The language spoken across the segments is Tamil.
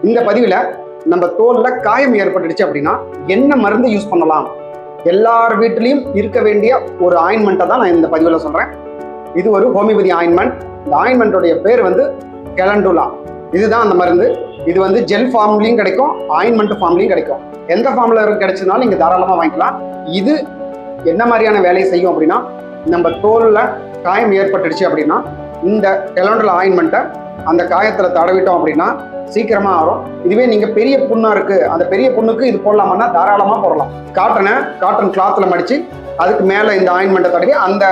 இந்த பதிவில் நம்ம தோல்ல காயம் ஏற்பட்டுடுச்சு அப்படின்னா என்ன மருந்து யூஸ் பண்ணலாம், எல்லார் வீட்லேயும் இருக்க வேண்டிய ஒரு ஆயின்மெண்ட்டை தான் நான் இந்த பதிவில் சொல்கிறேன். இது ஒரு ஹோமியோபதி ஆயின்மெண்ட். இந்த ஆயின்மெண்ட்டோடைய பேர் வந்து கெலண்டுலா. இதுதான் அந்த மருந்து. இது வந்து ஜெல் ஃபார்ம்லையும் கிடைக்கும், ஆயின்மெண்ட் ஃபார்ம்லையும் கிடைக்கும். எந்த ஃபார்மில் கிடைச்சதுனாலும் நீங்கள் தாராளமாக வாங்கிக்கலாம். இது என்ன மாதிரியான வேலையை செய்யும் அப்படின்னா, நம்ம தோலில் காயம் ஏற்பட்டுடுச்சு அப்படின்னா இந்த கெலண்டுலா ஆயின்மெண்ட்டை அந்த காயத்தில் தடவிட்டோம் அப்படின்னா சீக்கிரமாக ஆகும். இதுவே நீங்கள் பெரிய புண்ணாக இருக்குது, அந்த பெரிய புண்ணுக்கு இது போடலாமன்னா தாராளமாக போடலாம். காட்டன் கிளாத்தில் மடித்து அதுக்கு மேலே இந்த ஆயின்மெண்ட்டை தடவி அந்த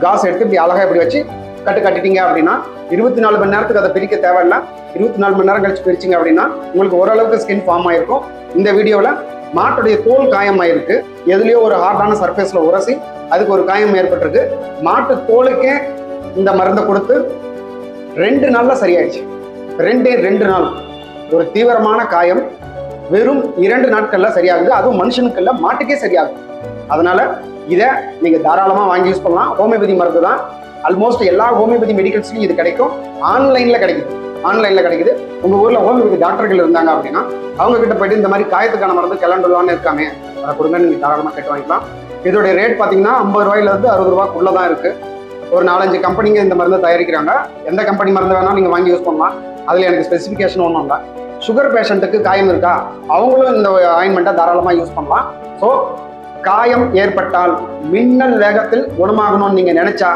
காசை எடுத்து இப்படி அழகாக இப்படி வச்சு கட்டிட்டீங்க அப்படின்னா 24 மணி நேரத்துக்கு அதை பிரிக்க தேவையில்லை. 24 மணி நேரம் கழிச்சு பிரிச்சிங்க அப்படின்னா உங்களுக்கு ஓரளவுக்கு ஸ்கின் ஃபார்ம் ஆகிருக்கும். இந்த வீடியோவில் மாட்டுடைய தோல் காயமாயிருக்கு, எதுலேயோ ஒரு ஹார்டான சர்ஃபேஸில் உரசி அதுக்கு ஒரு காயம் ஏற்பட்டிருக்கு. மாட்டு தோலுக்கே இந்த மருந்தை கொடுத்து 2 நாளில் சரியாயிடுச்சு. 2 நாள் ஒரு தீவிரமான காயம் வெறும் 2 நாட்களில் சரியாகுது. அதுவும் மனுஷனுக்கு இல்லை, மாட்டுக்கே சரியாகுது. அதனால இதை நீங்கள் தாராளமாக வாங்கி யூஸ் பண்ணலாம். ஹோமியோபதி மருந்து தான். ஆல்மோஸ்ட் எல்லா ஹோமியோபதி மெடிக்கல்ஸ்லையும் இது கிடைக்கும். ஆன்லைனில் கிடைக்குது. உங்கள் ஊரில் ஹோமியோபதி டாக்டர்கள் இருந்தாங்க அப்படின்னா அவங்க கிட்ட போயிட்டு இந்த மாதிரி காயத்துக்கான மருந்து கெலண்டுலான்னு இருக்காங்க, அதை கொடுங்க, நீங்கள் தாராளமாக கேட்டு வாங்கிக்கலாம். இதோடைய ரேட் பார்த்தீங்கன்னா 50 ரூபாயிலிருந்து 60 ரூபாய்க்குள்ளே தான் இருக்குது. ஒரு 4-5 கம்பெனிங்க இந்த மருந்தை தயாரிக்கிறாங்க. எந்த கம்பெனி மருந்து வேணாலும் நீங்கள் வாங்கி யூஸ் பண்ணலாம். அதில் எனக்கு ஸ்பெசிஃபிகேஷன் ஒன்றும் இல்லை. சுகர் பேஷண்ட்டுக்கு காயம் இருக்கா, அவங்களும் இந்த ஆயின்மெண்ட்டை தாராளமாக யூஸ் பண்ணலாம். ஸோ காயம் ஏற்பட்டால் மின்னல் வேகத்தில் குணமாகணும்னு நீங்கள் நினைச்சா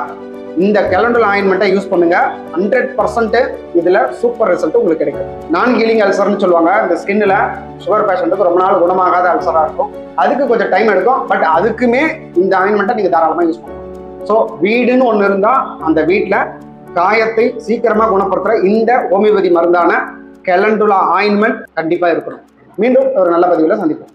இந்த கெலண்டுலா ஆயின்மெண்ட்டை யூஸ் பண்ணுங்க. 100% இதில் சூப்பர் ரிசல்ட் உங்களுக்கு கிடைக்கும். நான் ஹீலிங் அல்சர்னு சொல்லுவாங்க. இந்த ஸ்கின்னில் சுகர் பேஷண்ட்டுக்கு ரொம்ப நாள் குணமாகாத அல்சராக இருக்கும், அதுக்கு கொஞ்சம் டைம் எடுக்கும். பட் அதுக்குமே இந்த ஆயின்மெண்ட்டை நீங்கள் தாராளமாக யூஸ் பண்ணலாம். ஸோ வீடுன்னு ஒன்று இருந்தால் அந்த வீட்டில் காயத்தை சீக்கிரமாக குணப்படுத்துகிற இந்த ஹோமியோபதி மருந்தான கெலண்டுலா ஆயின்மெண்ட் கண்டிப்பாக இருக்கணும். மீண்டும் ஒரு நல்ல பதிவில் சந்திப்போம்.